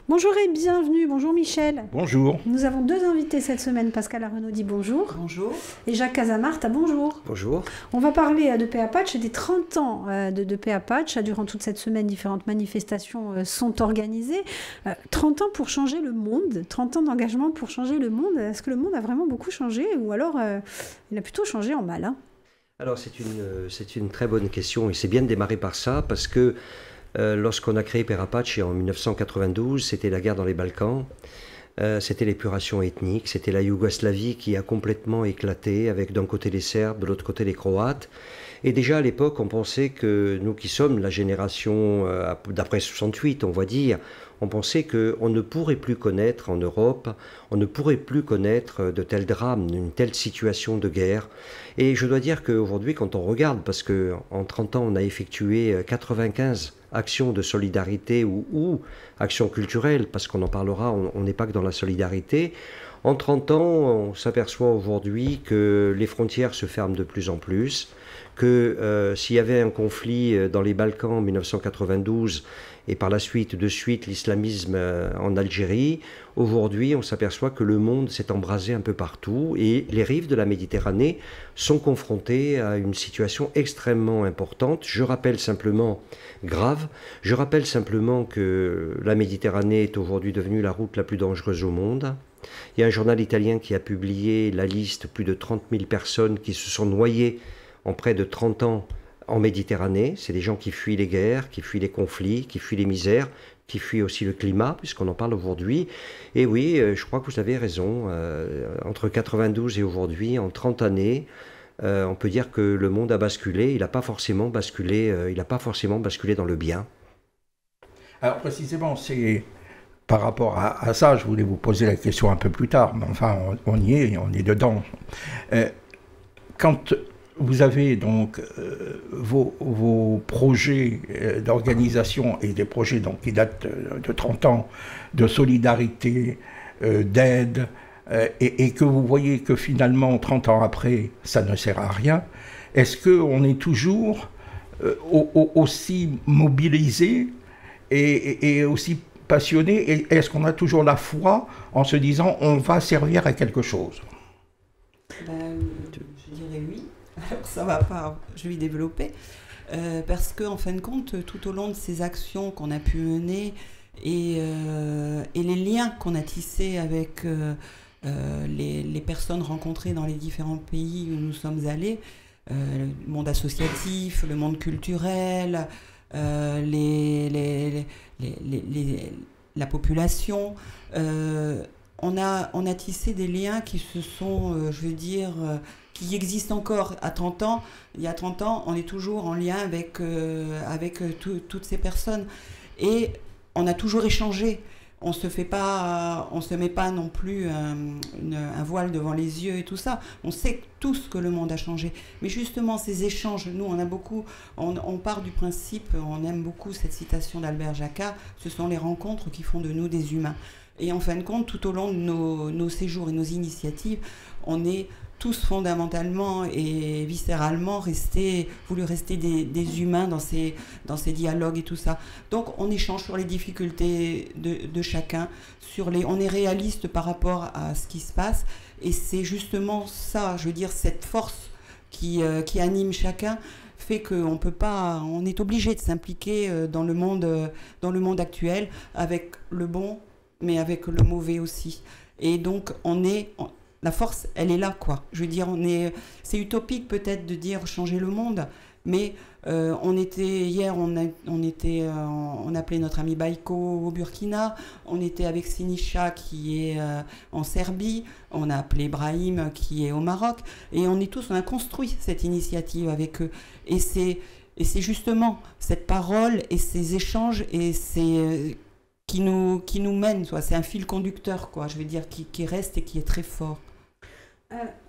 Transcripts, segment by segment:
Bonjour et bienvenue, bonjour Michel. Bonjour. Nous avons deux invités cette semaine, Pascal Arrenaud dit bonjour. Bonjour. Et Jacques Casamarta, bonjour. Bonjour. On va parler de Péapatch et des 30 ans de Péapatch. Durant toute cette semaine, différentes manifestations sont organisées. 30 ans pour changer le monde, 30 ans d'engagement pour changer le monde. Est-ce que le monde a vraiment beaucoup changé ou alors il a plutôt changé en mal, hein? Alors c'est une très bonne question et c'est bien de démarrer par ça parce que lorsqu'on a créé Péapatch en 1992, c'était la guerre dans les Balkans, c'était l'épuration ethnique, c'était la Yougoslavie qui a complètement éclaté avec d'un côté les Serbes, de l'autre côté les Croates. Et déjà à l'époque, on pensait que nous qui sommes la génération d'après 68, on va dire, on pensait qu'on ne pourrait plus connaître en Europe, on ne pourrait plus connaître de tels drames, une telle situation de guerre. Et je dois dire qu'aujourd'hui, quand on regarde, parce qu'en 30 ans, on a effectué 95 actions de solidarité ou actions culturelles, parce qu'on en parlera, on n'est pas que dans la solidarité. En 30 ans, on s'aperçoit aujourd'hui que les frontières se ferment de plus en plus, que s'il y avait un conflit dans les Balkans en 1992 et par la suite, l'islamisme en Algérie, aujourd'hui on s'aperçoit que le monde s'est embrasé un peu partout et les rives de la Méditerranée sont confrontées à une situation extrêmement importante. Je rappelle simplement que la Méditerranée est aujourd'hui devenue la route la plus dangereuse au monde. Il y a un journal italien qui a publié la liste, plus de 30 000 personnes qui se sont noyées en près de 30 ans en Méditerranée. C'est des gens qui fuient les guerres, qui fuient les conflits, qui fuient les misères, qui fuient aussi le climat, puisqu'on en parle aujourd'hui. Et oui, je crois que vous avez raison. Entre 92 et aujourd'hui, en 30 années, on peut dire que le monde a basculé. Il n'a pas forcément basculé dans le bien. Alors précisément, c'est par rapport à ça, je voulais vous poser la question un peu plus tard, mais enfin, on y est, on est dedans. Quand vous avez donc vos projets d'organisation et des projets donc, qui datent de 30 ans, de solidarité, d'aide, et que vous voyez que finalement, 30 ans après, ça ne sert à rien, est-ce qu'on est toujours aussi mobilisé et aussi passionné, et est-ce qu'on a toujours la foi en se disant on va servir à quelque chose? Je dirais oui. Alors ça va pas, je vais développer. Parce qu'en fin de compte, tout au long de ces actions qu'on a pu mener et les liens qu'on a tissés avec les personnes rencontrées dans les différents pays où nous sommes allés, le monde associatif, le monde culturel, la population, on a tissé des liens qui se sont, je veux dire, qui existent encore à 30 ans. Il y a 30 ans, on est toujours en lien avec toutes ces personnes. Et on a toujours échangé. On se met pas non plus un voile devant les yeux et tout ça. On sait tous que le monde a changé. Mais justement, ces échanges, nous, on part du principe, on aime beaucoup cette citation d'Albert Jacquard, ce sont les rencontres qui font de nous des humains. Et en fin de compte, tout au long de nos séjours et nos initiatives, on est tous fondamentalement et viscéralement voulu rester des humains dans ces dialogues et tout ça. Donc on échange sur les difficultés de chacun, on est réaliste par rapport à ce qui se passe, et c'est justement ça, je veux dire, cette force qui anime chacun fait qu'on peut pas, on est obligé de s'impliquer dans le monde actuel, avec le bon, mais avec le mauvais aussi. Et donc la force, elle est là, quoi. Je veux dire, c'est utopique peut-être de dire changer le monde, mais hier, on appelait notre ami Baïko au Burkina, on était avec Sinisha qui est en Serbie, on a appelé Brahim qui est au Maroc, et on a construit cette initiative avec eux. Et c'est justement cette parole et ces échanges et qui nous mènent, c'est un fil conducteur, quoi, je veux dire, qui reste et qui est très fort.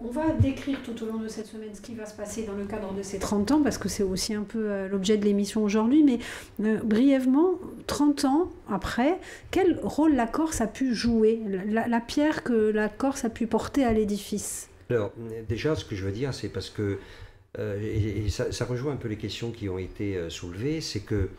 On va décrire tout au long de cette semaine ce qui va se passer dans le cadre de ces 30 ans, parce que c'est aussi un peu l'objet de l'émission aujourd'hui, mais brièvement, 30 ans après, quel rôle la Corse a pu jouer, la pierre que la Corse a pu porter à l'édifice? Alors, déjà, ce que je veux dire, c'est parce que, et ça rejoint un peu les questions qui ont été soulevées, c'est que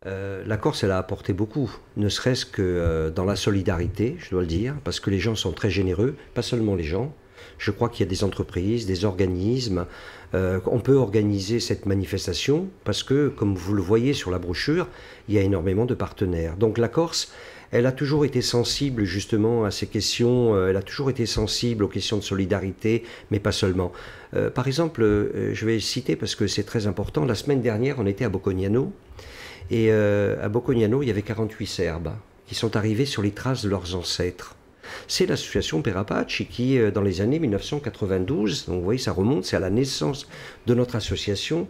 La Corse, elle a apporté beaucoup, ne serait-ce que dans la solidarité, je dois le dire, parce que les gens sont très généreux, pas seulement les gens. Je crois qu'il y a des entreprises, des organismes. On peut organiser cette manifestation parce que, comme vous le voyez sur la brochure, il y a énormément de partenaires. Donc la Corse, elle a toujours été sensible justement à ces questions, elle a toujours été sensible aux questions de solidarité, mais pas seulement. Par exemple, je vais citer parce que c'est très important, la semaine dernière, on était à Bocognano, et à Bocognano, il y avait 48 Serbes qui sont arrivés sur les traces de leurs ancêtres. C'est l'association Père Apache qui, dans les années 1992, donc vous voyez, ça remonte, c'est à la naissance de notre association,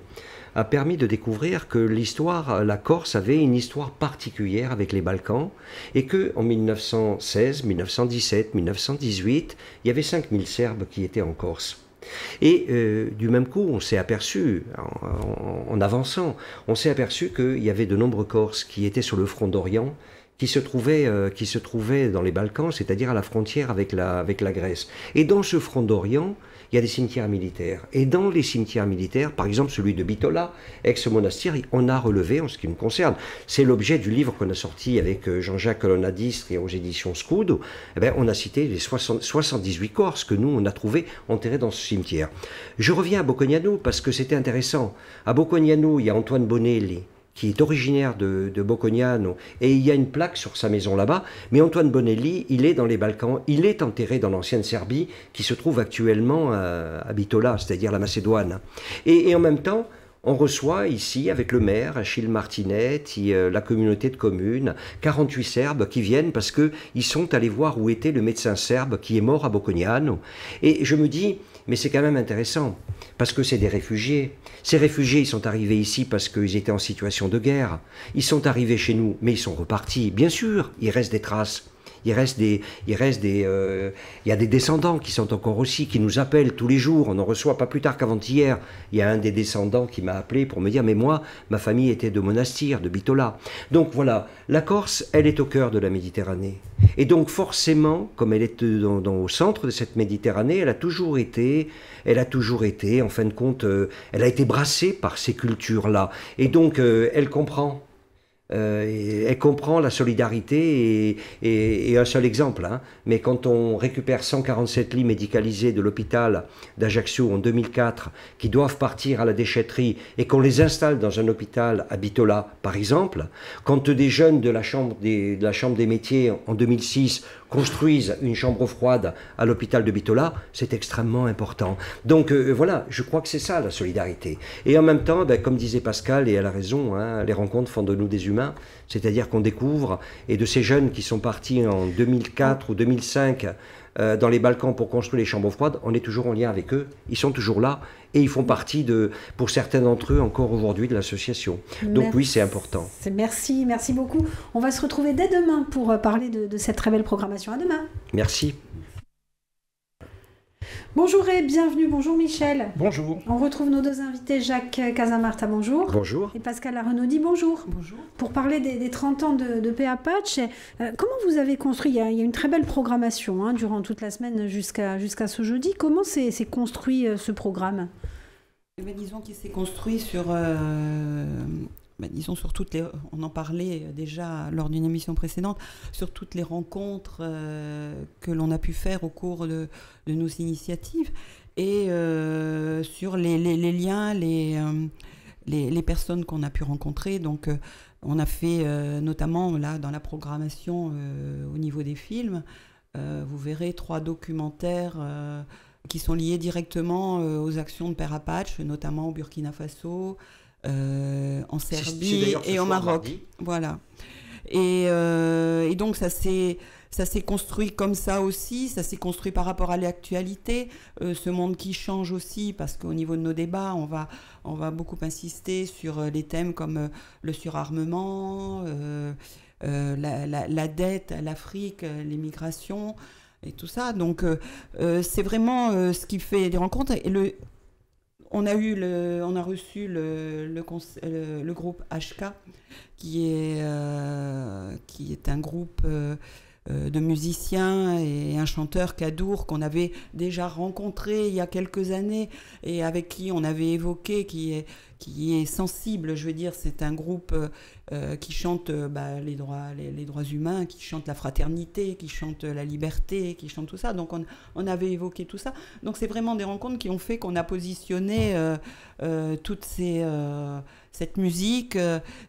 a permis de découvrir que l'histoire, la Corse avait une histoire particulière avec les Balkans et qu'en 1916, 1917, 1918, il y avait 5000 Serbes qui étaient en Corse. Et du même coup, on s'est aperçu, en avançant, on s'est aperçu qu'il y avait de nombreux Corses qui étaient sur le front d'Orient, qui se trouvaient dans les Balkans, c'est-à-dire à la frontière avec la Grèce. Et dans ce front d'Orient, il y a des cimetières militaires. Et dans les cimetières militaires, par exemple celui de Bitola, ex-monastère, on a relevé, en ce qui me concerne, c'est l'objet du livre qu'on a sorti avec Jean-Jacques Colonna-Distre et aux éditions Scudo, eh bien, on a cité les 78 Corses que nous, on a trouvés enterrés dans ce cimetière. Je reviens à Bocognano parce que c'était intéressant. À Bocognano, il y a Antoine Bonelli, qui est originaire de Bocognano, et il y a une plaque sur sa maison là-bas, mais Antoine Bonelli, il est dans les Balkans, il est enterré dans l'ancienne Serbie, qui se trouve actuellement à Bitola, c'est-à-dire la Macédoine. Et en même temps, on reçoit ici, avec le maire, Achille Martinetti, la communauté de communes, 48 Serbes qui viennent parce qu'ils sont allés voir où était le médecin serbe qui est mort à Bocognano. Et je me dis, mais c'est quand même intéressant, parce que c'est des réfugiés. Ces réfugiés, ils sont arrivés ici parce qu'ils étaient en situation de guerre. Ils sont arrivés chez nous, mais ils sont repartis. Bien sûr, il reste des traces. Il y a des descendants qui sont encore aussi, qui nous appellent tous les jours. On en reçoit pas plus tard qu'avant-hier. Il y a un des descendants qui m'a appelé pour me dire, mais moi, ma famille était de Monastir, de Bitola. Donc voilà, la Corse, elle est au cœur de la Méditerranée. Et donc forcément, comme elle est au centre de cette Méditerranée, elle a toujours été, en fin de compte, elle a été brassée par ces cultures-là. Et donc, elle comprend. Elle comprend la solidarité et un seul exemple, hein. Mais quand on récupère 147 lits médicalisés de l'hôpital d'Ajaccio en 2004 qui doivent partir à la déchetterie et qu'on les installe dans un hôpital à Bitola par exemple, quand des jeunes de la chambre des métiers en 2006 construisent une chambre froide à l'hôpital de Bitola, c'est extrêmement important. Donc voilà, je crois que c'est ça la solidarité. Et en même temps, comme disait Pascal, et elle a raison, hein, les rencontres font de nous des humains, c'est-à-dire qu'on découvre, et de ces jeunes qui sont partis en 2004 ou 2005 dans les Balkans pour construire les chambres froides, on est toujours en lien avec eux, ils sont toujours là, et ils font partie, pour certains d'entre eux, encore aujourd'hui, de l'association. Donc oui, c'est important. Merci beaucoup. On va se retrouver dès demain pour parler de cette très belle programmation. À demain. Merci. Bonjour et bienvenue. Bonjour Michel. Bonjour. On retrouve nos deux invités, Jacques Casamarta, bonjour. Bonjour. Et Pascal Larenaudi, bonjour. Bonjour. Pour parler des 30 ans de Père Apache, comment vous avez construit, il y a une très belle programmation hein, durant toute la semaine jusqu'à ce jeudi. Comment s'est construit ce programme ? Eh bien, disons qu'il s'est construit sur... disons sur toutes les... On en parlait déjà lors d'une émission précédente, sur toutes les rencontres que l'on a pu faire au cours de nos initiatives et sur les liens, les personnes qu'on a pu rencontrer. Donc, on a fait notamment là dans la programmation au niveau des films, vous verrez 3 documentaires qui sont liés directement aux actions de Père Apache, notamment au Burkina Faso, en Serbie et au Maroc. Mardi. Voilà. Et donc ça s'est construit comme ça aussi, ça s'est construit par rapport à l'actualité, ce monde qui change aussi, parce qu'au niveau de nos débats, on va beaucoup insister sur les thèmes comme le surarmement, la dette à l'Afrique, les migrations et tout ça. Donc c'est vraiment ce qui fait des rencontres. Et on a reçu le groupe HK, qui est un groupe de musiciens et un chanteur, Kadour, qu'on avait déjà rencontré il y a quelques années et avec qui on avait évoqué, qui est sensible, je veux dire, c'est un groupe qui chante les droits humains, qui chante la fraternité, qui chante la liberté, qui chante tout ça. Donc on avait évoqué tout ça. Donc c'est vraiment des rencontres qui ont fait qu'on a positionné toute cette musique,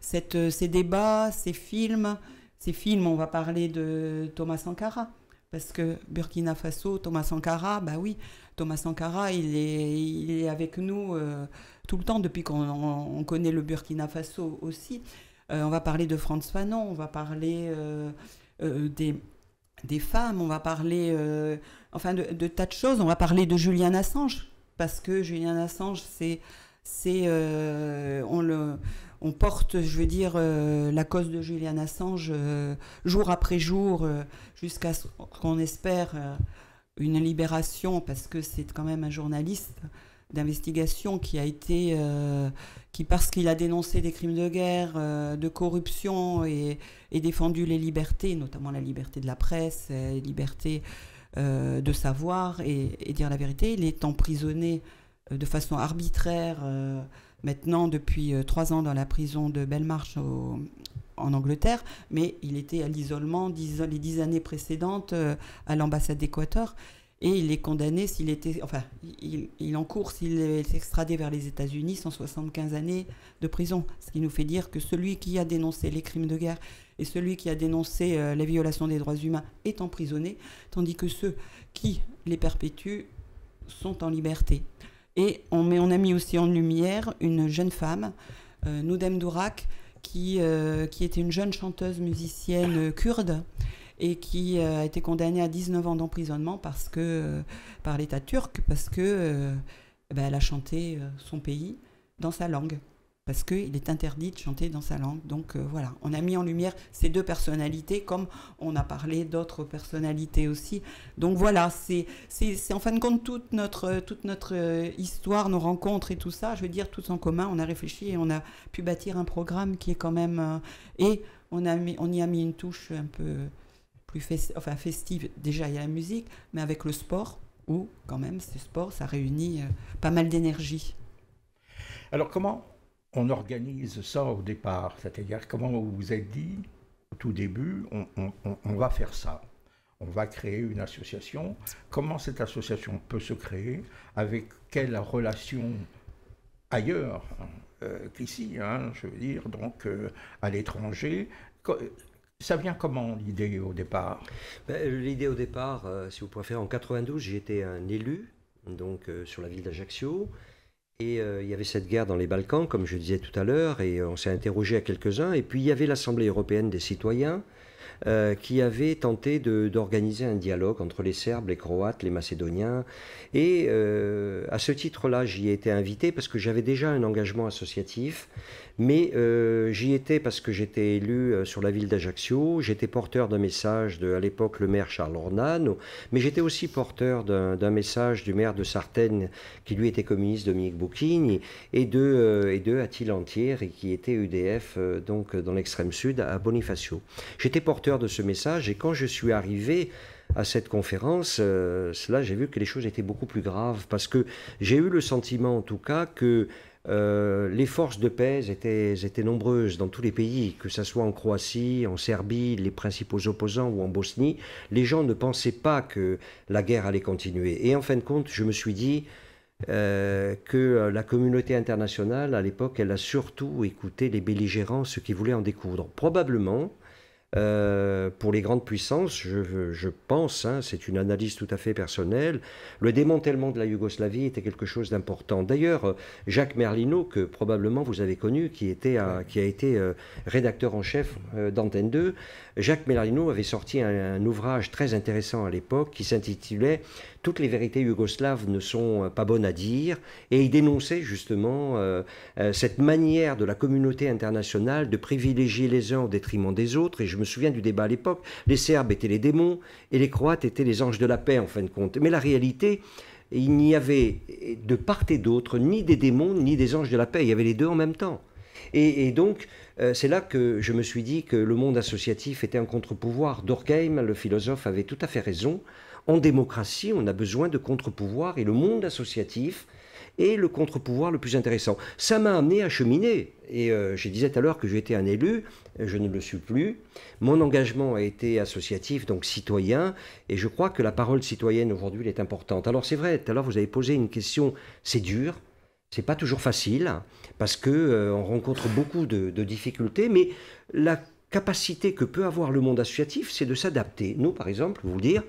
ces débats, ces films. Ces films, on va parler de Thomas Sankara, parce que Burkina Faso, Thomas Sankara, bah oui, Thomas Sankara, il est avec nous tout le temps, depuis qu'on connaît le Burkina Faso aussi. On va parler de Frantz Fanon, on va parler des femmes, on va parler de tas de choses, on va parler de Julian Assange, parce que Julian Assange, on porte, je veux dire, la cause de Julian Assange jour après jour, jusqu'à ce qu'on espère une libération, parce que c'est quand même un journaliste d'investigation qui a été, parce qu'il a dénoncé des crimes de guerre, de corruption et défendu les libertés, notamment la liberté de la presse, la liberté de savoir et dire la vérité. Il est emprisonné de façon arbitraire maintenant depuis 3 ans dans la prison de Belmarsh en Angleterre, mais il était à l'isolement les 10 années précédentes à l'ambassade d'Équateur, et il est condamné il encourt, s'il est extradé vers les États-Unis, 175 années de prison, ce qui nous fait dire que celui qui a dénoncé les crimes de guerre et celui qui a dénoncé les violations des droits humains est emprisonné, tandis que ceux qui les perpétuent sont en liberté. Et on a mis aussi en lumière une jeune femme, Noudem Dourak, qui était une jeune chanteuse musicienne kurde et qui a été condamnée à 19 ans d'emprisonnement par l'État turc, parce que elle a chanté son pays dans sa langue, parce qu'il est interdit de chanter dans sa langue. Donc voilà, on a mis en lumière ces 2 personnalités, comme on a parlé d'autres personnalités aussi. Donc voilà, c'est en fin de compte toute notre histoire, nos rencontres et tout ça, je veux dire, tout en commun, on a réfléchi et on a pu bâtir un programme qui est quand même... et on y a mis une touche un peu plus festive. Déjà, il y a la musique, mais avec le sport, où quand même, ce sport, ça réunit pas mal d'énergie. Alors comment on organise ça au départ? C'est-à-dire, comment vous vous êtes dit, au tout début, on va faire ça. On va créer une association. Comment cette association peut se créer? Avec quelle relation ailleurs qu'ici, je veux dire, donc à l'étranger? Ça vient comment, l'idée, au départ? L'idée au départ, si vous préférez, en 92, j'étais un élu, donc sur la ville d'Ajaccio. Et il y avait cette guerre dans les Balkans, comme je disais tout à l'heure, et on s'est interrogé à quelques-uns. Et puis il y avait l'Assemblée européenne des citoyens qui avait tenté d'organiser un dialogue entre les Serbes, les Croates, les Macédoniens. Et à ce titre-là, j'y ai été invité parce que j'avais déjà un engagement associatif. Mais j'y étais parce que j'étais élu sur la ville d'Ajaccio. J'étais porteur d'un message à l'époque, le maire Charles Ornano. Mais j'étais aussi porteur d'un message du maire de Sartène, qui lui était communiste, Dominique Bouquigne, et de Attila Antier, et qui était UDF, donc dans l'extrême sud, à Bonifacio. J'étais porteur de ce message, et quand je suis arrivé à cette conférence, là, j'ai vu que les choses étaient beaucoup plus graves, parce que j'ai eu le sentiment, en tout cas, que les forces de paix étaient nombreuses dans tous les pays, que ce soit en Croatie, en Serbie, les principaux opposants, ou en Bosnie. Les gens ne pensaient pas que la guerre allait continuer. Et en fin de compte, je me suis dit que la communauté internationale, à l'époque, elle a surtout écouté les belligérants, ceux qui voulaient en découdre. Probablement, pour les grandes puissances, je pense, c'est une analyse tout à fait personnelle, le démantèlement de la Yougoslavie était quelque chose d'important. D'ailleurs, Jacques Merlino, que probablement vous avez connu, qui a été rédacteur en chef d'Antenne 2, Jacques Merlino avait sorti un ouvrage très intéressant à l'époque qui s'intitulait « Toutes les vérités yougoslaves ne sont pas bonnes à dire » et il dénonçait justement cette manière de la communauté internationale de privilégier les uns au détriment des autres. Et je me souviens du débat à l'époque, les Serbes étaient les démons et les Croates étaient les anges de la paix en fin de compte. Mais la réalité, il n'y avait de part et d'autre ni des démons ni des anges de la paix, il y avait les deux en même temps. Et donc, c'est là que je me suis dit que le monde associatif était un contre-pouvoir. Durkheim, le philosophe, avait tout à fait raison. En démocratie, on a besoin de contre-pouvoir et le monde associatif est le contre-pouvoir le plus intéressant. Ça m'a amené à cheminer. Et je disais tout à l'heure que j'étais un élu, je ne le suis plus. Mon engagement a été associatif, donc citoyen, et je crois que la parole citoyenne aujourd'hui elle est importante. Alors c'est vrai, tout à l'heure vous avez posé une question, c'est dur, c'est pas toujours facile, parce que on rencontre beaucoup de difficultés, mais la capacité que peut avoir le monde associatif, c'est de s'adapter. Nous, par exemple, vous dire,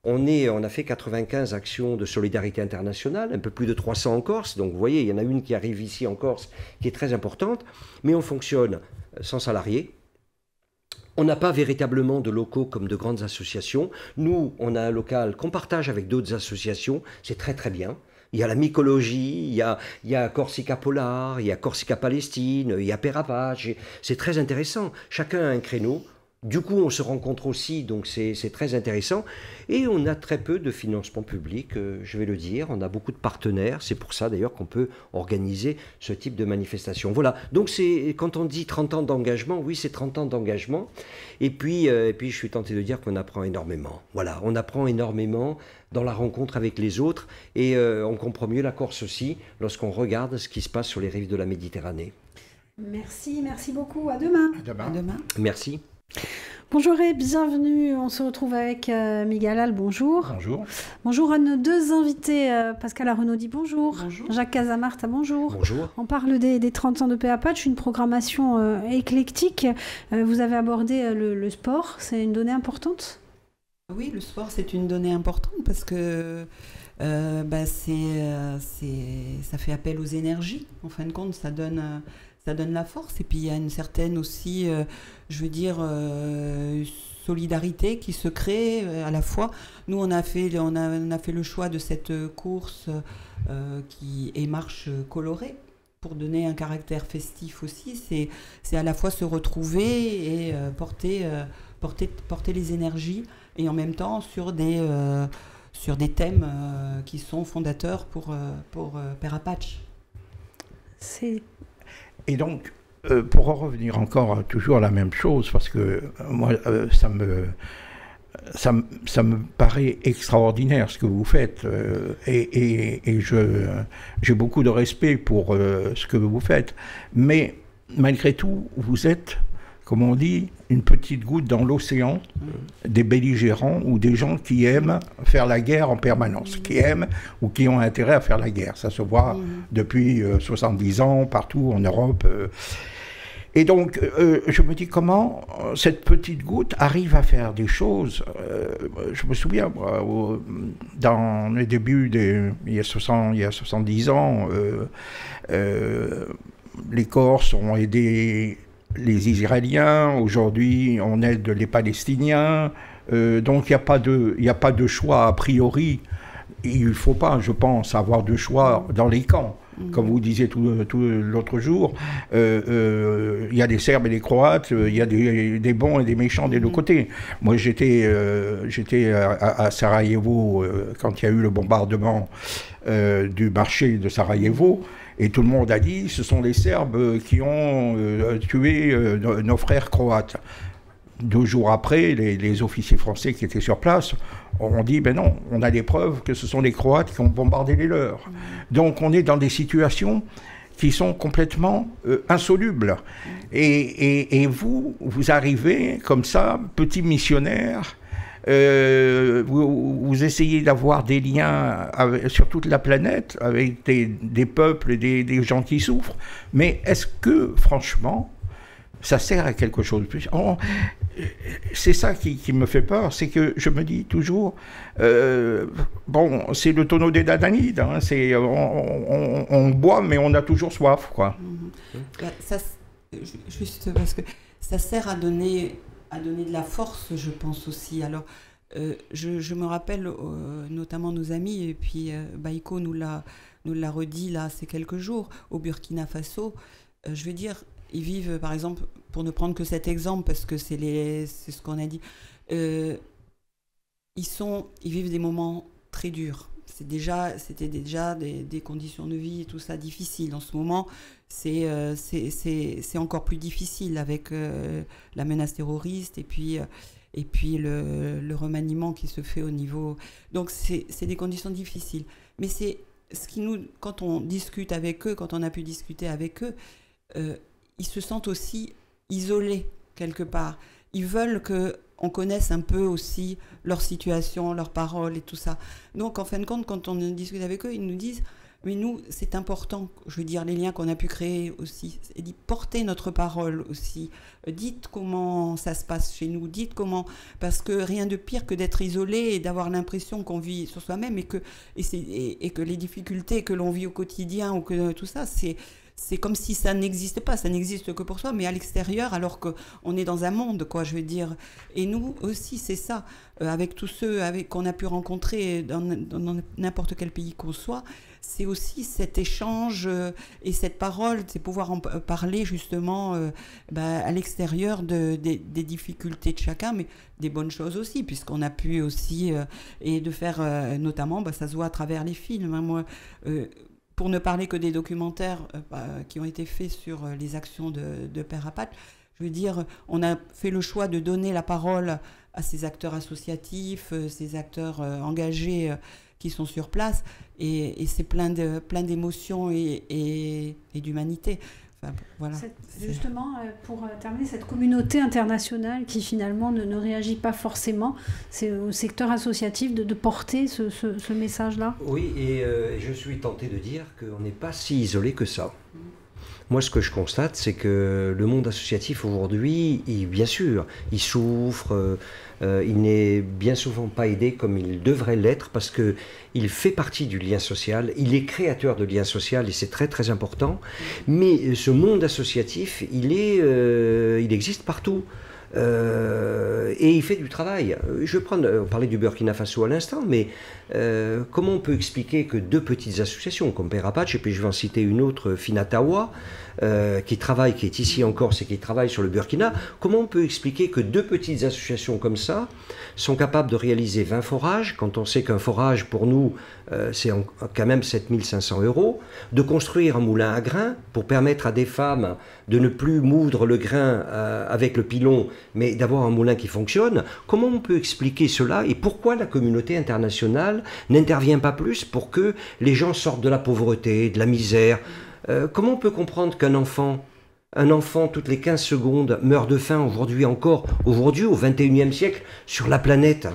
on a fait 95 actions de solidarité internationale, un peu plus de 300 en Corse. Donc vous voyez, il y en a une qui arrive ici en Corse, qui est très importante. Mais on fonctionne sans salariés. On n'a pas véritablement de locaux comme de grandes associations. Nous, on a un local qu'on partage avec d'autres associations. C'est très très bien. Il y a la mycologie, il y a Corsica Polar, il y a Corsica Palestine, il y a Perapace. C'est très intéressant. Chacun a un créneau. Du coup, on se rencontre aussi, donc c'est très intéressant. Et on a très peu de financement public, je vais le dire. On a beaucoup de partenaires. C'est pour ça, d'ailleurs, qu'on peut organiser ce type de manifestation. Voilà. Donc, quand on dit 30 ans d'engagement, oui, c'est 30 ans d'engagement. Et puis, je suis tenté de dire qu'on apprend énormément. Voilà, on apprend énormément dans la rencontre avec les autres. Et on comprend mieux la Corse aussi lorsqu'on regarde ce qui se passe sur les rives de la Méditerranée. Merci beaucoup. À demain. À demain. Merci. Bonjour et bienvenue. On se retrouve avec Miguel Al, bonjour. Bonjour. Bonjour à nos deux invités. Pascal Arenaudi, bonjour. Bonjour. Jacques Casamarta, bonjour. Bonjour. On parle des 30 ans de Perapace, une programmation éclectique. Vous avez abordé le sport, c'est une donnée importante ? Oui, le sport, c'est une donnée importante parce que ça fait appel aux énergies. En fin de compte, ça donne la force. Et puis, il y a une certaine aussi, solidarité qui se crée à la fois. Nous, on a fait le choix de cette course qui est marche colorée pour donner un caractère festif aussi. C'est à la fois se retrouver et porter les énergies et en même temps sur des thèmes qui sont fondateurs pour Perapace. Et donc, pour en revenir encore toujours à la même chose, parce que moi, ça me paraît extraordinaire ce que vous faites, et j'ai beaucoup de respect pour ce que vous faites, mais malgré tout, vous êtes, comme on dit, une petite goutte dans l'océan des belligérants ou des gens qui aiment faire la guerre en permanence, qui aiment ou qui ont intérêt à faire la guerre. Ça se voit depuis 70 ans, partout en Europe. Et donc, je me dis comment cette petite goutte arrive à faire des choses. Je me souviens, dans les débuts, il y a 70 ans, les Corses ont aidé les Israéliens, aujourd'hui on aide les Palestiniens, donc il n'y a pas de choix a priori. Il ne faut pas, je pense, avoir de choix dans les camps. Comme vous disiez tout l'autre jour, il y a des Serbes et des Croates, il y a des bons et des méchants des deux côtés. Moi j'étais à Sarajevo quand il y a eu le bombardement du marché de Sarajevo. Et tout le monde a dit, ce sont les Serbes qui ont tué nos frères croates. 2 jours après, les officiers français qui étaient sur place ont dit, ben non, on a des preuves que ce sont les Croates qui ont bombardé les leurs. Donc on est dans des situations qui sont complètement insolubles. Et vous arrivez comme ça, petit missionnaire, vous essayez d'avoir des liens sur toute la planète avec des peuples et des gens qui souffrent, mais est-ce que, franchement, ça sert à quelque chose de plus? C'est ça qui me fait peur, c'est que je me dis toujours, bon, c'est le tonneau des Dananides, hein, on boit mais on a toujours soif, quoi. Juste parce que ça sert à donner de la force, je pense aussi. Alors, je me rappelle notamment nos amis, et puis Baïko nous l'a redit là ces quelques jours, au Burkina Faso. Je veux dire, ils vivent, par exemple, pour ne prendre que cet exemple, parce que c'est ce qu'on a dit, ils vivent des moments très durs. C'était déjà des conditions de vie et tout ça difficiles. En ce moment, c'est encore plus difficile avec la menace terroriste et puis le remaniement qui se fait au niveau... Donc c'est des conditions difficiles. Mais c'est ce qui quand on discute avec eux, quand on a pu discuter avec eux, ils se sentent aussi isolés quelque part. Ils veulent qu'on connaisse un peu aussi leur situation, leurs paroles et tout ça. Donc en fin de compte, quand on discute avec eux, ils nous disent... Mais nous, c'est important, je veux dire, les liens qu'on a pu créer aussi. Et dit, portez notre parole aussi. Dites comment ça se passe chez nous. Dites comment... Parce que rien de pire que d'être isolé et d'avoir l'impression qu'on vit sur soi-même et que les difficultés que l'on vit au quotidien ou que tout ça, c'est comme si ça n'existe pas. Ça n'existe que pour soi, mais à l'extérieur, alors qu'on est dans un monde, quoi, je veux dire. Et nous aussi, c'est ça. Avec tous ceux qu'on a pu rencontrer dans n'importe quel pays qu'on soit, c'est aussi cet échange et cette parole, c'est pouvoir en parler justement à l'extérieur des difficultés de chacun, mais des bonnes choses aussi, puisqu'on a pu aussi, et de faire notamment, ça se voit à travers les films. Hein, moi, pour ne parler que des documentaires qui ont été faits sur les actions de Père Apache, je veux dire, on a fait le choix de donner la parole à ces acteurs associatifs, ces acteurs engagés qui sont sur place, et c'est plein d'émotions et d'humanité. Enfin, voilà. Justement, pour terminer, cette communauté internationale qui finalement ne réagit pas forcément, c'est au secteur associatif de porter ce message-là. Oui, et je suis tenté de dire qu'on n'est pas si isolé que ça. Moi, ce que je constate, c'est que le monde associatif aujourd'hui, bien sûr, il souffre, il n'est bien souvent pas aidé comme il devrait l'être parce qu'il fait partie du lien social, il est créateur de liens sociaux et c'est très très important. Mais ce monde associatif, il existe partout. Et il fait du travail. On parlait du Burkina Faso à l'instant, mais comment on peut expliquer que deux petites associations comme Père Apache, et puis je vais en citer une autre, Finatawa, qui est ici en Corse et qui travaille sur le Burkina, comment on peut expliquer que deux petites associations comme ça sont capables de réaliser 20 forages, quand on sait qu'un forage pour nous c'est quand même 7 500 €, de construire un moulin à grains pour permettre à des femmes de ne plus moudre le grain avec le pilon, mais d'avoir un moulin qui fonctionne. Comment on peut expliquer cela et pourquoi la communauté internationale n'intervient pas plus pour que les gens sortent de la pauvreté, de la misère? Comment on peut comprendre qu'un enfant, toutes les 15 secondes, meurt de faim aujourd'hui, au XXIe siècle, sur la planète?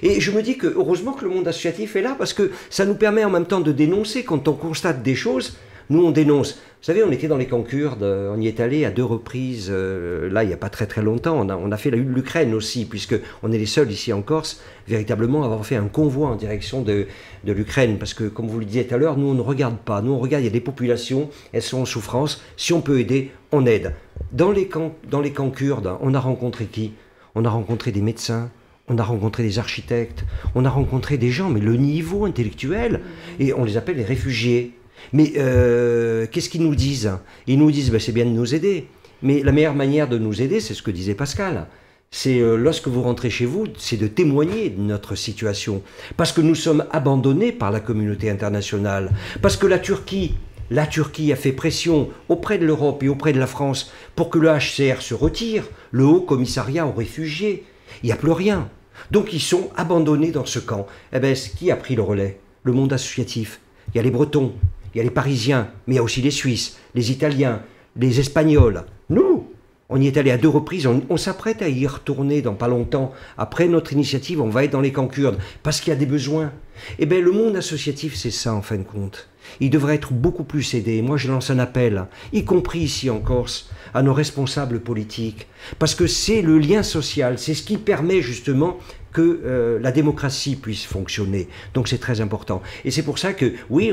Et je me dis que heureusement que le monde associatif est là, parce que ça nous permet en même temps de dénoncer. Quand on constate des choses, nous on dénonce. Vous savez, on était dans les camps kurdes, on y est allé à 2 reprises, là il n'y a pas très très longtemps, on a fait l'Ukraine aussi, puisqu'on est les seuls ici en Corse, véritablement, à avoir fait un convoi en direction de l'Ukraine, parce que comme vous le disiez tout à l'heure, nous on ne regarde pas, nous on regarde, il y a des populations, elles sont en souffrance, si on peut aider, on aide. Dans les camps kurdes, on a rencontré qui? On a rencontré des médecins, on a rencontré des architectes, on a rencontré des gens, mais le niveau intellectuel, et on les appelle les réfugiés. Mais qu'est-ce qu'ils nous disent? Ils nous disent c'est bien de nous aider. Mais la meilleure manière de nous aider, c'est ce que disait Pascal. C'est lorsque vous rentrez chez vous, c'est de témoigner de notre situation. Parce que nous sommes abandonnés par la communauté internationale. Parce que la Turquie a fait pression auprès de l'Europe et auprès de la France pour que le HCR se retire, le Haut Commissariat aux réfugiés. Il n'y a plus rien. Donc ils sont abandonnés dans ce camp. Eh bien, qui a pris le relais? Le monde associatif. Il y a les Bretons. Il y a les Parisiens, mais il y a aussi les Suisses, les Italiens, les Espagnols. Nous, on y est allé à 2 reprises, on s'apprête à y retourner dans pas longtemps. Après notre initiative, on va être dans les camps kurdes, parce qu'il y a des besoins. Eh bien, le monde associatif, c'est ça en fin de compte. Il devrait être beaucoup plus aidé. Moi, je lance un appel, y compris ici en Corse, à nos responsables politiques, parce que c'est le lien social, c'est ce qui permet justement que la démocratie puisse fonctionner. Donc c'est très important. Et c'est pour ça que, oui,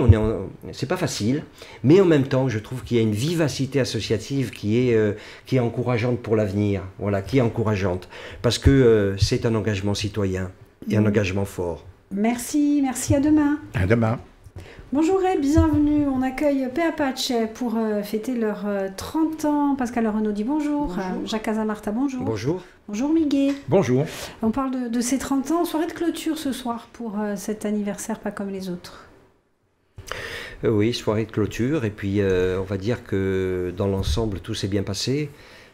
c'est pas facile, mais en même temps, je trouve qu'il y a une vivacité associative qui est encourageante pour l'avenir. Voilà, qui est encourageante. Parce que c'est un engagement citoyen et un engagement fort. Merci, à demain. À demain. Bonjour et bienvenue, on accueille Père Apache pour fêter leurs 30 ans. Pascal Renaud dit bonjour. Bonjour. Jacques Casamarta, bonjour. Bonjour. Bonjour Miguel. Bonjour. On parle de ces 30 ans, soirée de clôture ce soir pour cet anniversaire pas comme les autres. Oui, soirée de clôture. Et puis, on va dire que dans l'ensemble, tout s'est bien passé.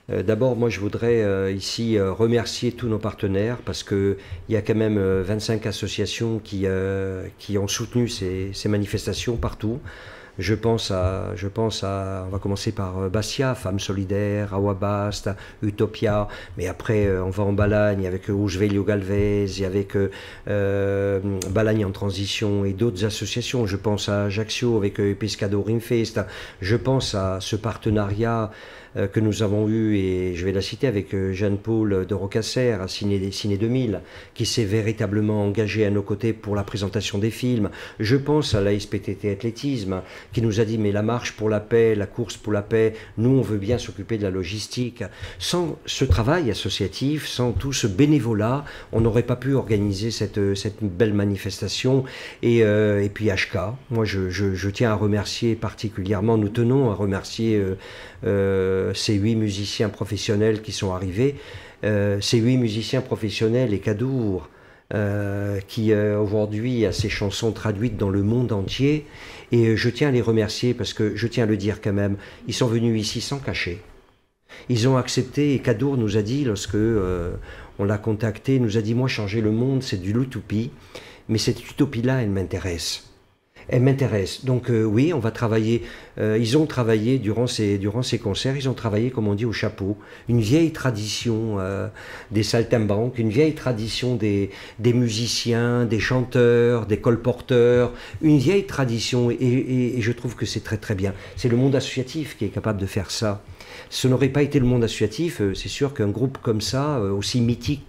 D'abord, moi, je voudrais ici remercier tous nos partenaires parce qu'il y a quand même 25 associations qui ont soutenu ces manifestations partout. Je pense à, on va commencer par Bastia, Femmes Solidaires, Awabast, Utopia, mais après on va en Balagne avec Oujvelio Galvez, et avec Balagne en transition et d'autres associations. Je pense à Ajaccio avec Pescado Rimfest. Je pense à ce partenariat que nous avons eu, et je vais la citer, avec Jeanne-Paul de Rocasser à Ciné 2000, qui s'est véritablement engagé à nos côtés pour la présentation des films. Je pense à la SPTT Athlétisme, qui nous a dit mais la marche pour la paix, la course pour la paix, nous on veut bien s'occuper de la logistique. Sans ce travail associatif, sans tout ce bénévolat, on n'aurait pas pu organiser cette belle manifestation. Et puis HK, moi je tiens à remercier particulièrement, nous tenons à remercier ces 8 musiciens professionnels qui sont arrivés, ces 8 musiciens professionnels et Kadour, qui aujourd'hui a ses chansons traduites dans le monde entier, et je tiens à les remercier parce que je tiens à le dire quand même, ils sont venus ici sans cachet. Ils ont accepté, et Kadour nous a dit, lorsque on l'a contacté, il nous a dit moi changer le monde c'est de l'utopie, mais cette utopie-là elle m'intéresse. Elle m'intéresse. Donc oui, on va travailler. Ils ont travaillé durant ces concerts, ils ont travaillé, comme on dit, au chapeau. Une vieille tradition des saltimbanques, une vieille tradition des musiciens, des chanteurs, des colporteurs, une vieille tradition. Et je trouve que c'est très très bien. C'est le monde associatif qui est capable de faire ça. Ce n'aurait pas été le monde associatif, c'est sûr qu'un groupe comme ça, aussi mythique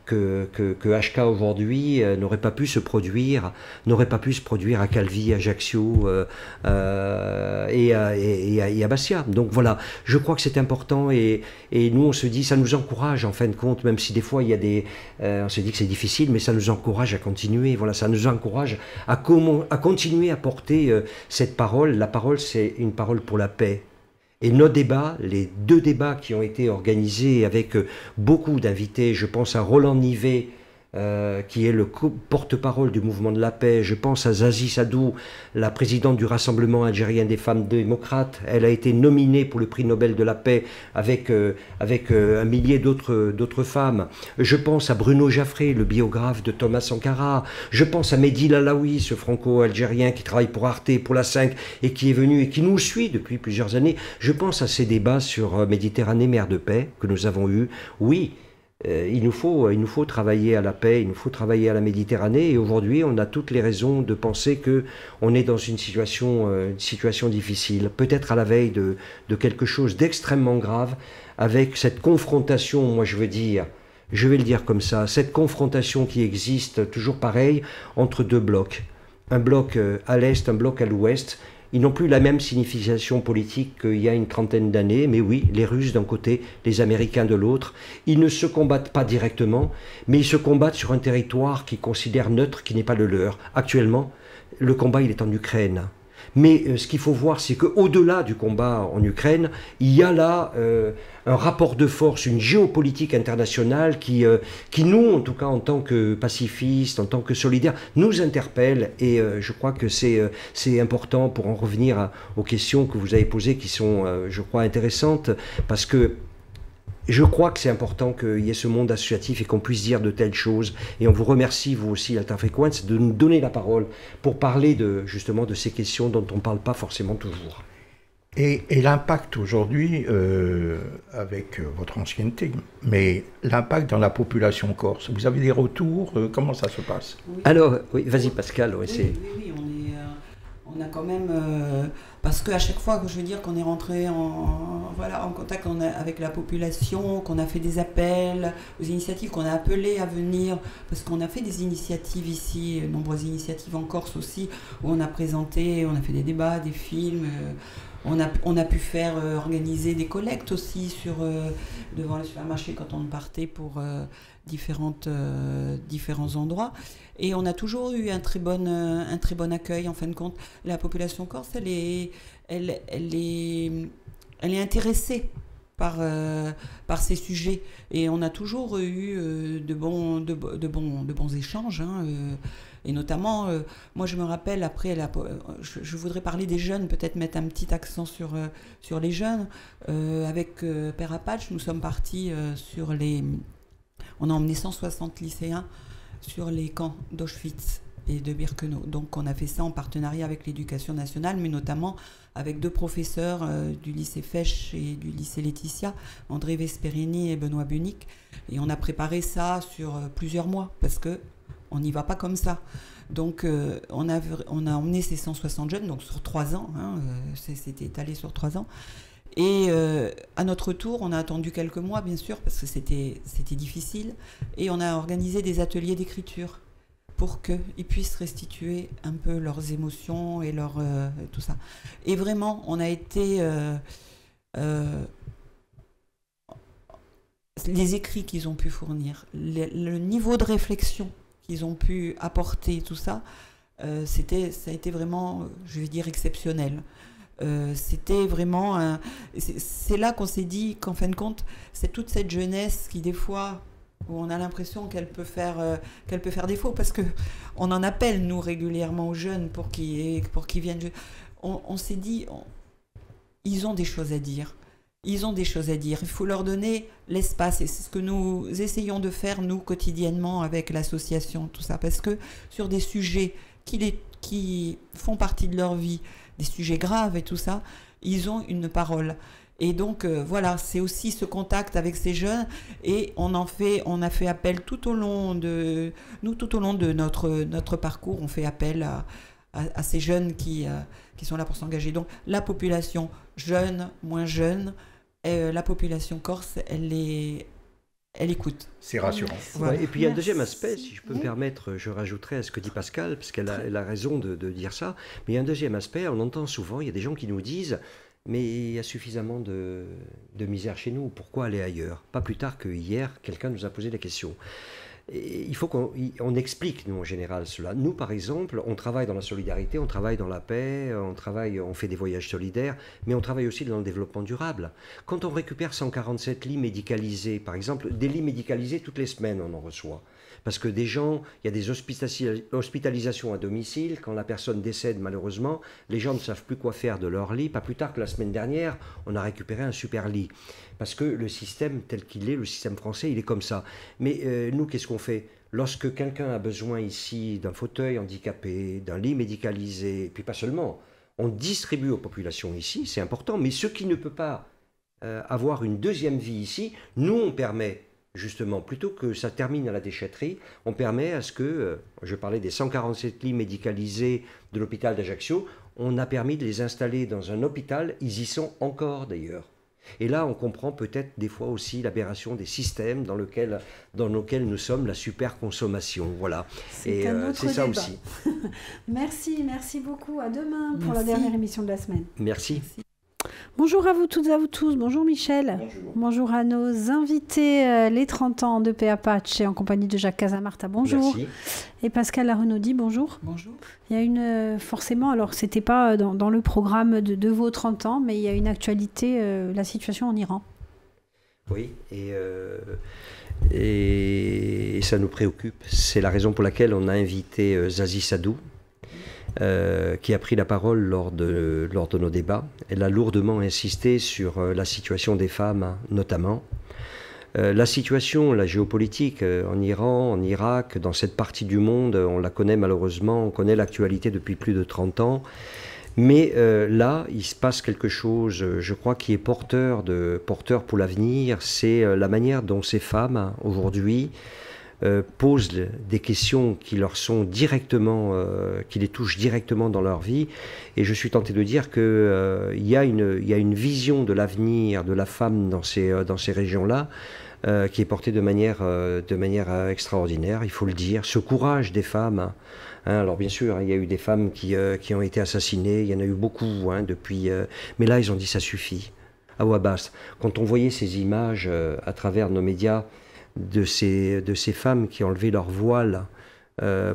que HK aujourd'hui, n'aurait pas pu se produire à Calvi, à Ajaccio et à Bastia. Donc voilà, je crois que c'est important, et nous on se dit, ça nous encourage en fin de compte, même si des fois il y a on se dit que c'est difficile, mais ça nous encourage à continuer. Voilà, ça nous encourage à continuer à porter cette parole. La parole, c'est une parole pour la paix. Et nos débats, les 2 débats qui ont été organisés avec beaucoup d'invités, je pense à Roland Nivet, qui est le porte-parole du mouvement de la paix. Je pense à Zazie Sadou, la présidente du Rassemblement algérien des femmes démocrates. Elle a été nominée pour le prix Nobel de la paix avec un millier d'autres femmes. Je pense à Bruno Jaffré, le biographe de Thomas Sankara. Je pense à Mehdi Lalaoui, ce franco-algérien qui travaille pour Arte, pour la 5, et qui est venu et qui nous suit depuis plusieurs années. Je pense à ces débats sur Méditerranée, mer de paix que nous avons eus. Oui, il nous faut travailler à la paix, il nous faut travailler à la Méditerranée, et aujourd'hui on a toutes les raisons de penser qu'on est dans une situation difficile, peut-être à la veille de quelque chose d'extrêmement grave, avec cette confrontation, moi je vais le dire comme ça, cette confrontation qui existe toujours pareil entre 2 blocs, un bloc à l'est, un bloc à l'ouest. Ils n'ont plus la même signification politique qu'il y a une trentaine d'années, mais oui, les Russes d'un côté, les Américains de l'autre. Ils ne se combattent pas directement, mais ils se combattent sur un territoire qu'ils considèrent neutre, qui n'est pas le leur. Actuellement, le combat, il est en Ukraine. Mais ce qu'il faut voir, c'est qu'au-delà du combat en Ukraine, il y a là un rapport de force, une géopolitique internationale qui nous, en tout cas en tant que pacifistes, en tant que solidaires, nous interpelle. Et je crois que c'est important pour en revenir aux questions que vous avez posées, qui sont, je crois, intéressantes, parce que je crois que c'est important qu'il y ait ce monde associatif et qu'on puisse dire de telles choses. Et on vous remercie, vous aussi, Alta Frequenz, de nous donner la parole pour parler justement de ces questions dont on ne parle pas forcément toujours. Et l'impact aujourd'hui, avec votre ancienneté, mais l'impact dans la population corse, vous avez des retours, comment ça se passe? Oui. Alors, oui, vas-y Pascal. Oui, on a quand même... parce qu'à chaque fois que je veux dire qu'on est rentré en contact avec la population, qu'on a fait des appels aux initiatives, qu'on a appelé à venir, parce qu'on a fait des initiatives ici, nombreuses initiatives en Corse aussi, où on a présenté, on a fait des débats, des films, on a pu faire organiser des collectes aussi devant le supermarché quand on partait pour différents endroits. Et on a toujours eu un très bon accueil, en fin de compte. La population corse, elle est intéressée par ces sujets. Et on a toujours eu de bons échanges. Hein, et notamment, moi je me rappelle, après, je voudrais parler des jeunes, peut-être mettre un petit accent sur les jeunes. Avec Père Apache, nous sommes partis on a emmené 160 lycéens sur les camps d'Auschwitz et de Birkenau. Donc on a fait ça en partenariat avec l'Éducation nationale, mais notamment avec 2 professeurs du lycée Fesch et du lycée Laetitia, André Vesperini et Benoît Bunic. Et on a préparé ça sur plusieurs mois, parce qu'on n'y va pas comme ça. Donc on a emmené ces 160 jeunes, donc sur 3 ans, hein, c'était étalé sur 3 ans. Et à notre tour, on a attendu quelques mois, bien sûr, parce que c'était difficile, et on a organisé des ateliers d'écriture pour qu'ils puissent restituer un peu leurs émotions et tout ça. Et vraiment, on a été... les écrits qu'ils ont pu fournir, le niveau de réflexion qu'ils ont pu apporter, tout ça, ça a été vraiment, je vais dire, exceptionnel. C'était vraiment... c'est là qu'on s'est dit qu'en fin de compte, c'est toute cette jeunesse qui, des fois... où on a l'impression qu'elle peut faire défaut, parce qu'on en appelle, nous, régulièrement aux jeunes pour qu'ils viennent. On s'est dit, ils ont des choses à dire. Ils ont des choses à dire. Il faut leur donner l'espace. Et c'est ce que nous essayons de faire, nous, quotidiennement, avec l'association, tout ça. Parce que sur des sujets qui font partie de leur vie, des sujets graves et tout ça, ils ont une parole. Et donc, voilà, c'est aussi ce contact avec ces jeunes. Et on a fait appel tout au long de notre parcours, on fait appel à ces jeunes qui sont là pour s'engager. Donc, la population jeune, moins jeune, la population corse, elle écoute. C'est rassurant. Voilà. Et puis il y a un deuxième aspect, si je peux me permettre, je rajouterai à ce que dit Pascal, parce qu'elle a raison de dire ça, mais il y a un deuxième aspect, on entend souvent, il y a des gens qui nous disent, mais il y a suffisamment de misère chez nous, pourquoi aller ailleurs? Pas plus tard que hier, quelqu'un nous a posé la question. Et il faut qu'on explique, nous, en général, cela. Nous, par exemple, on travaille dans la solidarité, on travaille dans la paix, on fait des voyages solidaires, mais on travaille aussi dans le développement durable. Quand on récupère 147 lits médicalisés, par exemple, des lits médicalisés toutes les semaines, on en reçoit. Parce que des gens, il y a des hospitalisations à domicile, quand la personne décède malheureusement, les gens ne savent plus quoi faire de leur lit. Pas plus tard que la semaine dernière, on a récupéré un super lit. Parce que le système tel qu'il est, le système français, il est comme ça. Mais nous, qu'est-ce qu'on fait? Lorsque quelqu'un a besoin ici d'un fauteuil handicapé, d'un lit médicalisé, et puis pas seulement, on distribue aux populations ici, c'est important, mais ceux qui ne peuvent pas avoir une deuxième vie ici, nous, on permet... Justement, plutôt que ça termine à la déchetterie, on permet à ce que, je parlais des 147 lits médicalisés de l'hôpital d'Ajaccio, on a permis de les installer dans un hôpital, ils y sont encore d'ailleurs. Et là, on comprend peut-être des fois aussi l'aberration des systèmes dans lesquels nous sommes, la superconsommation. Voilà. C'est ça aussi. Merci beaucoup. À demain pour la dernière émission de la semaine. Merci. Bonjour à vous toutes et à vous tous. Bonjour Michel. Bonjour à nos invités, les 30 ans de PA Patch en compagnie de Jacques Casamarta. Bonjour. Merci. Et Pascal Larenaudi, bonjour. Bonjour. Il y a forcément, alors c'était pas dans le programme de vos 30 ans, mais il y a une actualité, la situation en Iran. Oui, et ça nous préoccupe. C'est la raison pour laquelle on a invité Zazie Sadou, qui a pris la parole lors de nos débats. Elle a lourdement insisté sur la situation des femmes, notamment. La situation, la géopolitique en Iran, en Irak, dans cette partie du monde, on la connaît malheureusement, on connaît l'actualité depuis plus de 30 ans. Mais là, il se passe quelque chose, je crois, qui est porteur pour l'avenir. C'est la manière dont ces femmes, aujourd'hui, posent des questions qui leur sont directement, qui les touchent directement dans leur vie. Et je suis tenté de dire qu'il y a une vision de l'avenir de la femme dans ces régions-là qui est portée de manière extraordinaire, il faut le dire. Ce courage des femmes. Alors bien sûr, il y a eu des femmes qui ont été assassinées, il y en a eu beaucoup depuis. Mais là, ils ont dit ça suffit. À Ouabas, quand on voyait ces images à travers nos médias, de ces femmes qui enlevaient leur voile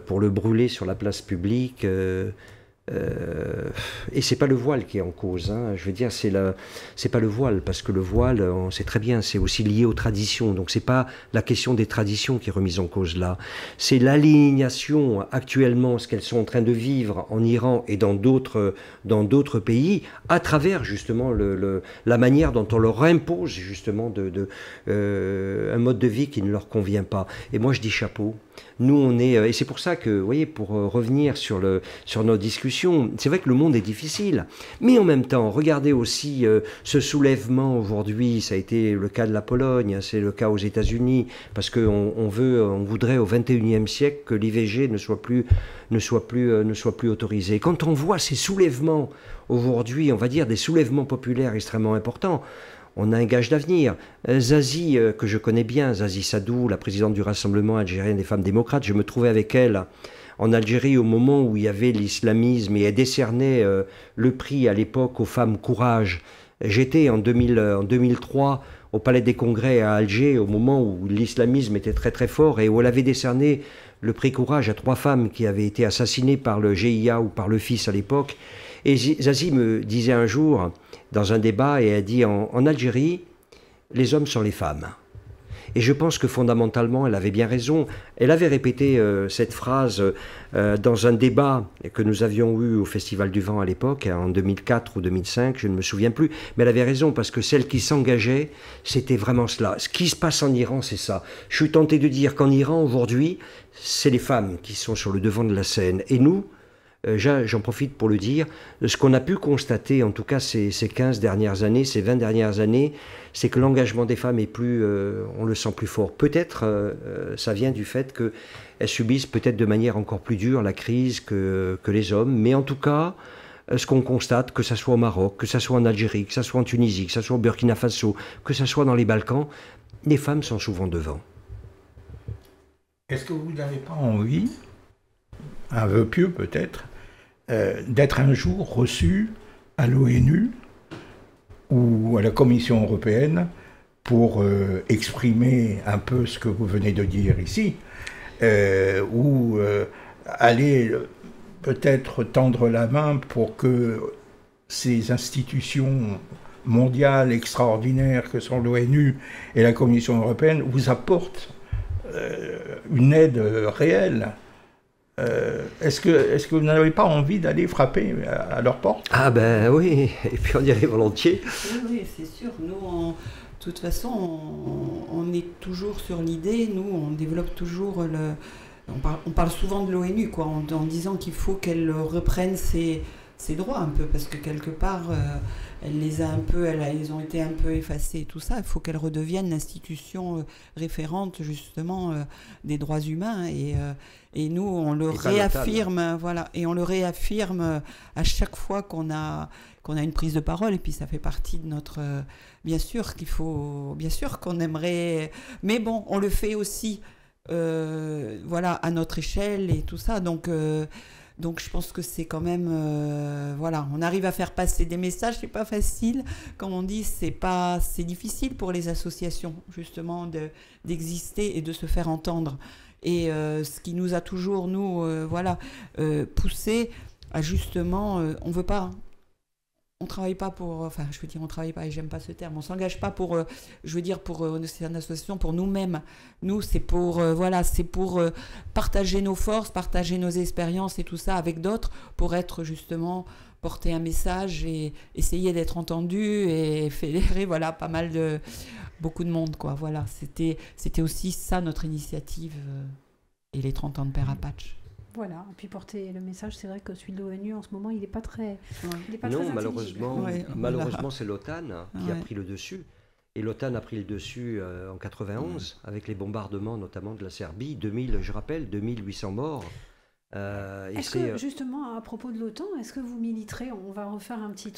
pour le brûler sur la place publique, Et c'est pas le voile qui est en cause, hein. Je veux dire, c'est pas le voile, parce que le voile, on sait très bien, c'est aussi lié aux traditions. Donc c'est pas la question des traditions qui est remise en cause là. C'est l'alignation actuellement, ce qu'elles sont en train de vivre en Iran et dans d'autres pays, à travers justement la manière dont on leur impose justement un mode de vie qui ne leur convient pas. Et moi je dis chapeau. Nous, on est... Et c'est pour ça que, vous voyez, pour revenir sur nos discussions, c'est vrai que le monde est difficile. Mais en même temps, regardez aussi ce soulèvement aujourd'hui, ça a été le cas de la Pologne, c'est le cas aux États-Unis, parce qu'on voudrait au XXIe siècle que l'IVG ne soit plus autorisé. Quand on voit ces soulèvements aujourd'hui, on va dire des soulèvements populaires extrêmement importants, on a un gage d'avenir. Zazie, que je connais bien, Zazie Sadou, la présidente du Rassemblement algérien des femmes démocrates, je me trouvais avec elle en Algérie au moment où il y avait l'islamisme et elle décernait le prix à l'époque aux femmes Courage. J'étais en 2003 au Palais des Congrès à Alger au moment où l'islamisme était très très fort et où elle avait décerné le prix Courage à 3 femmes qui avaient été assassinées par le GIA ou par le FIS à l'époque. Et Zazie me disait un jour, dans un débat, et elle dit en Algérie, les hommes sont les femmes. Et je pense que fondamentalement, elle avait bien raison. Elle avait répété cette phrase dans un débat que nous avions eu au Festival du Vent à l'époque, en 2004 ou 2005, je ne me souviens plus. Mais elle avait raison, parce que celle qui s'engageait, c'était vraiment cela. Ce qui se passe en Iran, c'est ça. Je suis tenté de dire qu'en Iran, aujourd'hui, c'est les femmes qui sont sur le devant de la scène. Et nous, j'en profite pour le dire, ce qu'on a pu constater, en tout cas ces 15 dernières années, ces 20 dernières années, c'est que l'engagement des femmes est plus, on le sent plus fort. Peut-être ça vient du fait qu'elles subissent peut-être de manière encore plus dure la crise que les hommes, mais en tout cas, ce qu'on constate, que ce soit au Maroc, que ce soit en Algérie, que ce soit en Tunisie, que ce soit au Burkina Faso, que ce soit dans les Balkans, les femmes sont souvent devant. Est-ce que vous n'avez pas envie, un vœu pieux peut-être, d'être un jour reçu à l'ONU ou à la Commission européenne pour exprimer un peu ce que vous venez de dire ici, ou aller peut-être tendre la main pour que ces institutions mondiales extraordinaires que sont l'ONU et la Commission européenne vous apportent une aide réelle. Est-ce que vous n'avez pas envie d'aller frapper à leur porte? Ah ben oui, et puis on y allait volontiers. Oui, c'est sûr. Nous, de toute façon, on est toujours sur l'idée, nous, on développe toujours on parle souvent de l'ONU, quoi, en disant qu'il faut qu'elle reprenne ses droits un peu, parce que quelque part, ils ont été un peu effacés et tout ça. Il faut qu'elle redevienne l'institution référente, justement, des droits humains. Et nous, on le réaffirme, voilà, et on le réaffirme à chaque fois qu'on a une prise de parole. Et puis ça fait partie de notre... bien sûr qu'on aimerait... Mais bon, on le fait aussi, voilà, à notre échelle et tout ça. Donc je pense que c'est quand même... voilà, on arrive à faire passer des messages, c'est pas facile. Comme on dit, c'est difficile pour les associations, justement, d'exister et de se faire entendre. Et ce qui nous a toujours, nous, poussé à justement... on veut pas... On travaille pas pour... Enfin, je veux dire, on travaille pas, et j'aime pas ce terme. On s'engage pas pour... je veux dire, c'est une association pour nous-mêmes. Nous, c'est pour... c'est pour partager nos forces, partager nos expériences et tout ça avec d'autres, pour être justement... porter un message et essayer d'être entendu et fédérer, voilà, beaucoup de monde, quoi. Voilà, c'était aussi ça notre initiative et les 30 ans de Père Apache. Voilà, et puis porter le message, c'est vrai que celui de l'ONU en ce moment, il n'est pas très... Non, malheureusement, c'est l'OTAN qui a pris le dessus. Et l'OTAN a pris le dessus en 91, avec les bombardements notamment de la Serbie. 2800 morts. Est-ce que, justement, à propos de l'OTAN, est-ce que vous militerez? On va refaire un petit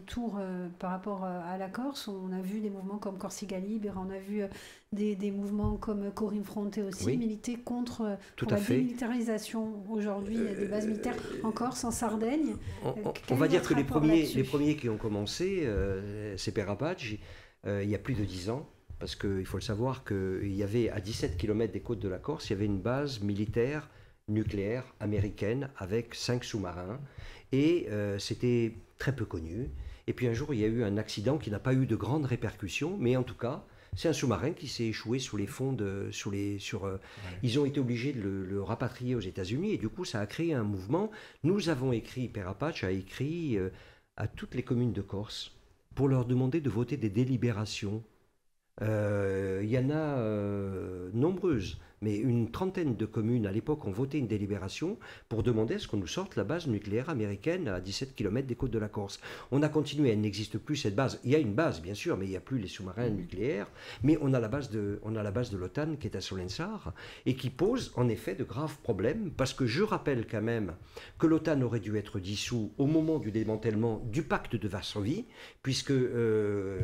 tour par rapport à la Corse. On a vu des mouvements comme Corsica Libre, on a vu des mouvements comme Corinne Fronte aussi militer contre la démilitarisation aujourd'hui des bases militaires en Corse, en Sardaigne. On va dire que les premiers qui ont commencé, c'est Père Apache, il y a plus de 10 ans. Parce qu'il faut le savoir qu'il y avait à 17 km des côtes de la Corse, il y avait une base militaire nucléaire américaine avec 5 sous-marins. Et c'était très peu connu. Et puis un jour, il y a eu un accident qui n'a pas eu de grandes répercussions, mais en tout cas, c'est un sous-marin qui s'est échoué sous les fonds Ils ont été obligés de le rapatrier aux États-Unis et du coup, ça a créé un mouvement. Nous avons écrit, Père Apache a écrit à toutes les communes de Corse pour leur demander de voter des délibérations. Il y en a nombreuses, mais une trentaine de communes à l'époque ont voté une délibération pour demander à ce qu'on nous sorte la base nucléaire américaine à 17 km des côtes de la Corse. On a continué, elle n'existe plus cette base. Il y a une base bien sûr, mais il n'y a plus les sous-marins nucléaires. Mais on a la base de l'OTAN qui est à Solensar et qui pose en effet de graves problèmes parce que je rappelle quand même que l'OTAN aurait dû être dissous au moment du démantèlement du pacte de Varsovie, puisque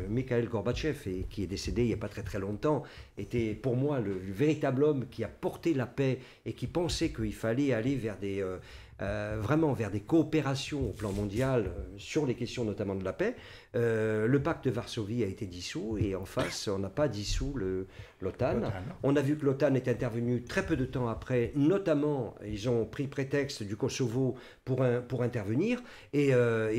Mikhail Gorbatchev, qui est décédé il n'y a pas très très longtemps, était pour moi le véritable homme qui a porté la paix et qui pensait qu'il fallait aller vers vraiment vers des coopérations au plan mondial sur les questions notamment de la paix. Le pacte de Varsovie a été dissous et en face, on n'a pas dissous l'OTAN. On a vu que l'OTAN est intervenue très peu de temps après, notamment ils ont pris prétexte du Kosovo pour intervenir et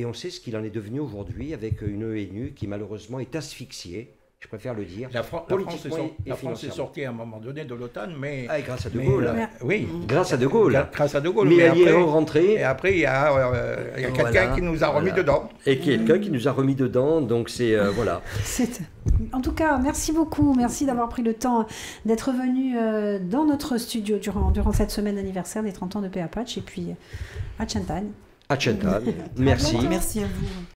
on sait ce qu'il en est devenu aujourd'hui avec une ENU qui malheureusement est asphyxiée. Je préfère le dire. La France est sortie à un moment donné de l'OTAN, mais... grâce à De Gaulle. Oui. Grâce à De Gaulle. Grâce à De Gaulle. Mais elle y est rentrée. Et après, il y a quelqu'un qui nous a remis dedans. Et quelqu'un qui nous a remis dedans, donc c'est... voilà. En tout cas, merci beaucoup. Merci d'avoir pris le temps d'être venu dans notre studio durant cette semaine anniversaire des 30 ans de Père Apache. Et puis, à Chantal. À Chantal. Merci. Merci à vous.